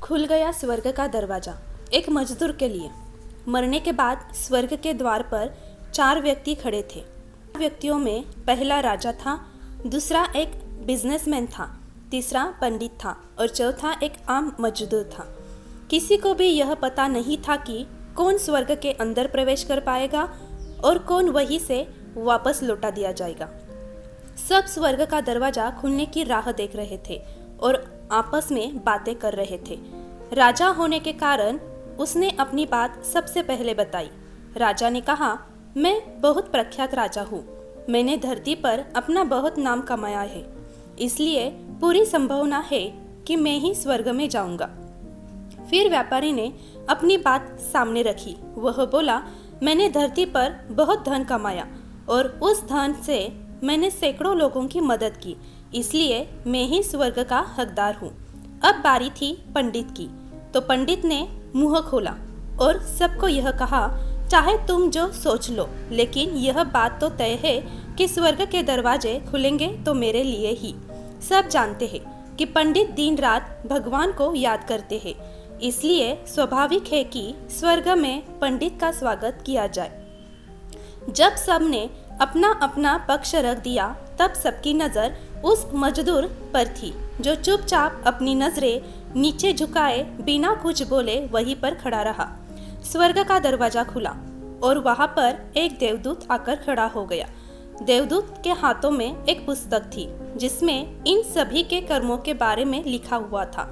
खुल गया स्वर्ग का दरवाजा एक मजदूर के लिए। मरने के बाद स्वर्ग के द्वार पर 4 व्यक्ति खड़े थे। व्यक्तियों में पहला राजा था, दूसरा एक बिजनेसमैन था, तीसरा पंडित था और चौथा एक आम मजदूर था। किसी को भी यह पता नहीं था कि कौन स्वर्ग के अंदर प्रवेश कर पाएगा और कौन वहीं से वापस लौटा दिया जाएगा। सब स्वर्ग का दरवाजा खुलने की राह देख रहे थे और आपस में बातें कर रहे थे। राजा होने के कारण उसने अपनी बात सबसे पहले बताई। राजा ने कहा, मैं बहुत प्रख्यात राजा हूँ। मैंने धरती पर अपना बहुत नाम कमाया है, इसलिए पूरी संभावना है कि मैं ही स्वर्ग में जाऊंगा। फिर व्यापारी ने अपनी बात सामने रखी। वह बोला, मैंने धरती पर बहुत धन कमाया और उस धन से मैंने सैकड़ों लोगों की मदद की, इसलिए मैं ही स्वर्ग का हकदार हूँ। अब बारी थी पंडित की, तो पंडित ने मुंह खोला और सबको यह कहा, चाहे तुम जो सोच लो, लेकिन यह बात तो तय है कि स्वर्ग के दरवाजे खुलेंगे तो मेरे लिए ही। सब जानते हैं कि पंडित दिन रात भगवान को याद करते हैं, इसलिए स्वाभाविक है कि स्वर्ग में पंडित का स्वागत किया जाए। जब सबने अपना अपना पक्ष रख दिया, तब सबकी नज़र उस मजदूर पर थी जो चुपचाप अपनी नजरें नीचे झुकाए बिना कुछ बोले वहीं पर खड़ा रहा। स्वर्ग का दरवाजा खुला और वहां पर एक देवदूत आकर खड़ा हो गया। देवदूत के हाथों में एक पुस्तक थी जिसमें इन सभी के कर्मों के बारे में लिखा हुआ था।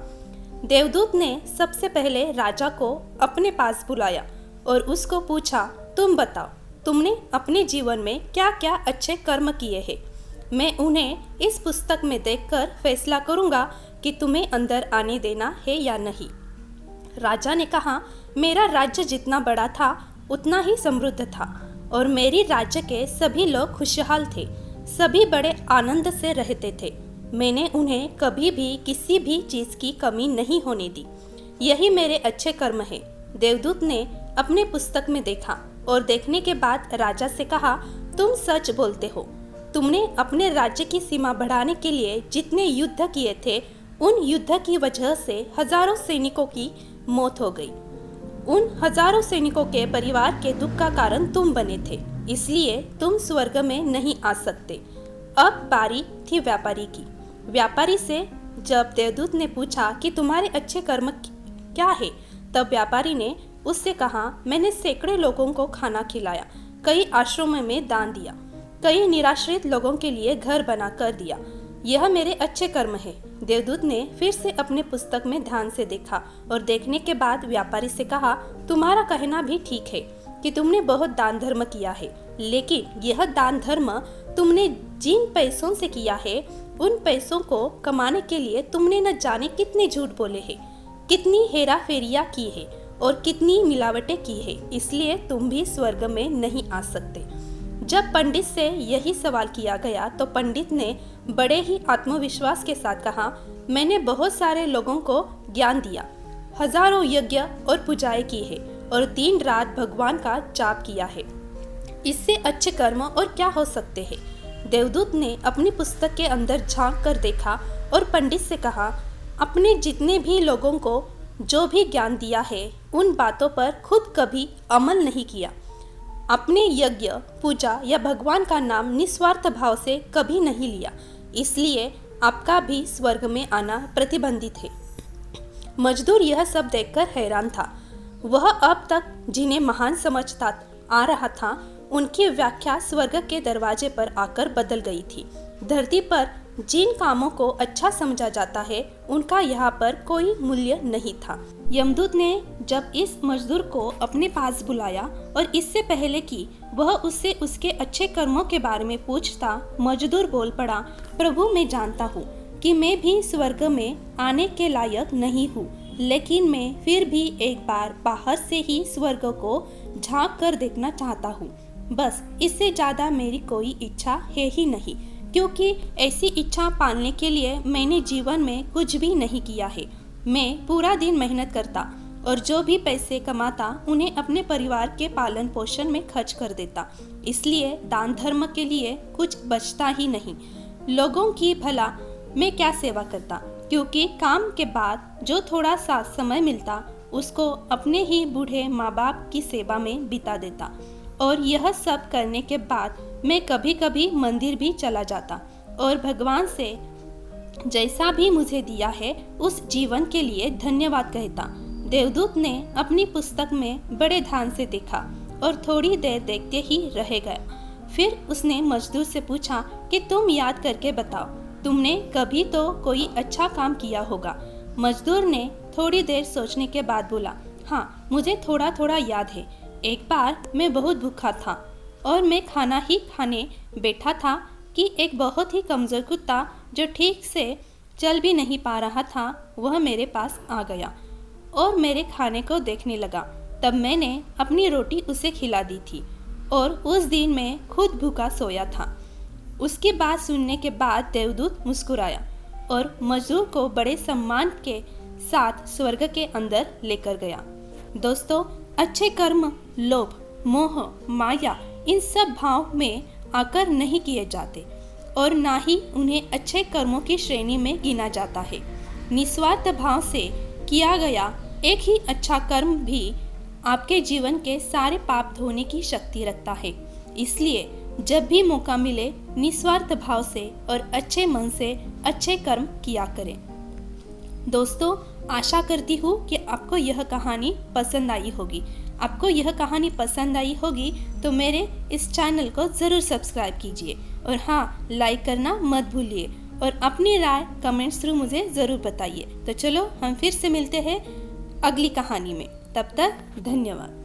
देवदूत ने सबसे पहले राजा को अपने पास बुलाया और उसको पूछा, तुम बताओ, तुमने अपने जीवन में क्या क्या अच्छे कर्म किए हैं। मैं उन्हें इस पुस्तक में देखकर फैसला करूंगा कि तुम्हें अंदर आने देना है या नहीं। राजा ने कहा, मेरा राज्य जितना बड़ा था उतना ही समृद्ध था और मेरी राज्य के सभी लोग खुशहाल थे। सभी बड़े आनंद से रहते थे। मैंने उन्हें कभी भी किसी भी चीज़ की कमी नहीं होने दी। यही मेरे अच्छे कर्म है। देवदूत ने अपने पुस्तक में देखा और देखने के बाद राजा से कहा, तुम सच बोलते हो। तुमने अपने राज्य की सीमा बढ़ाने के लिए जितने युद्ध किए थे, उन युद्ध की वजह से हजारों सैनिकों की मौत हो गई। उन हजारों सैनिकों के परिवार के दुख का कारण तुम बने थे, इसलिए तुम स्वर्ग में नहीं आ सकते। अब बारी थी व्यापारी की। व्यापारी से जब देवदूत ने पूछा कि तुम्हारे अच्छे कर्म क्या है, तब व्यापारी ने उससे कहा, मैंने सैकड़ों लोगों को खाना खिलाया, कई आश्रमों में दान दिया, कई निराश्रित लोगों के लिए घर बना कर दिया। यह मेरे अच्छे कर्म है। देवदूत ने फिर से अपने पुस्तक में ध्यान से देखा और देखने के बाद व्यापारी से कहा, तुम्हारा कहना भी ठीक है कि तुमने बहुत दान धर्म किया है, लेकिन यह दान धर्म तुमने जिन पैसों से किया है, उन पैसों को कमाने के लिए तुमने न जाने कितने झूठ बोले हैं, कितनी हेरा फेरियाँ की है और कितनी मिलावटें की है, इसलिए तुम भी स्वर्ग में नहीं आ सकते। जब पंडित से यही सवाल किया गया तो पंडित ने बड़े ही आत्मविश्वास के साथ कहा, मैंने बहुत सारे लोगों को ज्ञान दिया, हजारों यज्ञ और पूजाएं की है और दिन रात भगवान का जाप किया है। इससे अच्छे कर्म और क्या हो सकते हैं। देवदूत ने अपनी पुस्तक के अंदर झांक कर देखा और पंडित से कहा, अपने जितने भी लोगों को जो भी ज्ञान दिया है, उन बातों पर खुद कभी अमल नहीं किया। अपने यज्ञ, पूजा या भगवान का नाम निस्वार्थ भाव से कभी नहीं लिया, इसलिए आपका भी स्वर्ग में आना प्रतिबंधित है। मजदूर यह सब देखकर हैरान था। वह अब तक जिन्हें महान समझता आ रहा था, उनकी व्याख्या स्वर्ग के दरवाजे पर आकर बदल गई थी। धरती पर जिन कामों को अच्छा समझा जाता है, उनका यहाँ पर कोई मूल्य नहीं था। यमदूत ने जब इस मजदूर को अपने पास बुलाया और इससे पहले कि वह उससे उसके अच्छे कर्मों के बारे में पूछता, मजदूर बोल पड़ा, प्रभु, मैं जानता हूँ कि मैं भी स्वर्ग में आने के लायक नहीं हूँ, लेकिन मैं फिर भी एक बार बाहर से ही स्वर्ग को झांक कर देखना चाहता हूँ। बस इससे ज़्यादा मेरी कोई इच्छा है ही नहीं, क्योंकि ऐसी इच्छा पालने के लिए मैंने जीवन में कुछ भी नहीं किया है। मैं पूरा दिन मेहनत करता और जो भी पैसे कमाता उन्हें अपने परिवार के पालन पोषण में खर्च कर देता, इसलिए दान धर्म के लिए कुछ बचता ही नहीं। लोगों की भला मैं क्या सेवा करता, क्योंकि काम के बाद जो थोड़ा सा समय मिलता उसको अपने ही बूढ़े माँ बाप की सेवा में बिता देता। और यह सब करने के बाद मैं कभी कभी मंदिर भी चला जाता और भगवान से जैसा भी मुझे दिया है उस जीवन के लिए धन्यवाद कहता। देवदूत ने अपनी पुस्तक में बड़े ध्यान से देखा और थोड़ी देर देखते ही रह गया। फिर उसने मजदूर से पूछा कि तुम याद करके बताओ, तुमने कभी तो कोई अच्छा काम किया होगा। मजदूर ने थोड़ी देर सोचने के बाद बोला, हाँ मुझे थोड़ा थोड़ा याद है। एक बार मैं बहुत भूखा था और मैं खाना ही खाने बैठा था कि एक बहुत ही कमज़ोर कुत्ता जो ठीक से चल भी नहीं पा रहा था वह मेरे पास आ गया और मेरे खाने को देखने लगा। तब मैंने अपनी रोटी उसे खिला दी थी और उस दिन मैं खुद भूखा सोया था। उसकी बात सुनने के बाद देवदूत मुस्कुराया और मजदूर को बड़े सम्मान के साथ स्वर्ग के अंदर लेकर गया। दोस्तों, अच्छे कर्म लोभ, मोह, माया इन सब भाव में आकर नहीं किए जाते और ना ही उन्हें अच्छे कर्मों की श्रेणी में गिना जाता है। निस्वार्थ भाव से किया गया एक ही अच्छा कर्म भी आपके जीवन के सारे पाप धोने की शक्ति रखता है। इसलिए जब भी मौका मिले निस्वार्थ भाव से और अच्छे मन से अच्छे कर्म किया करें। दोस्तों, आशा करती हूँ कि आपको यह कहानी पसंद आई होगी। आपको यह कहानी पसंद आई होगी तो मेरे इस चैनल को ज़रूर सब्सक्राइब कीजिए और हाँ, लाइक करना मत भूलिए और अपनी राय कमेंट्स थ्रू मुझे ज़रूर बताइए। तो चलो हम फिर से मिलते हैं अगली कहानी में। तब तक धन्यवाद।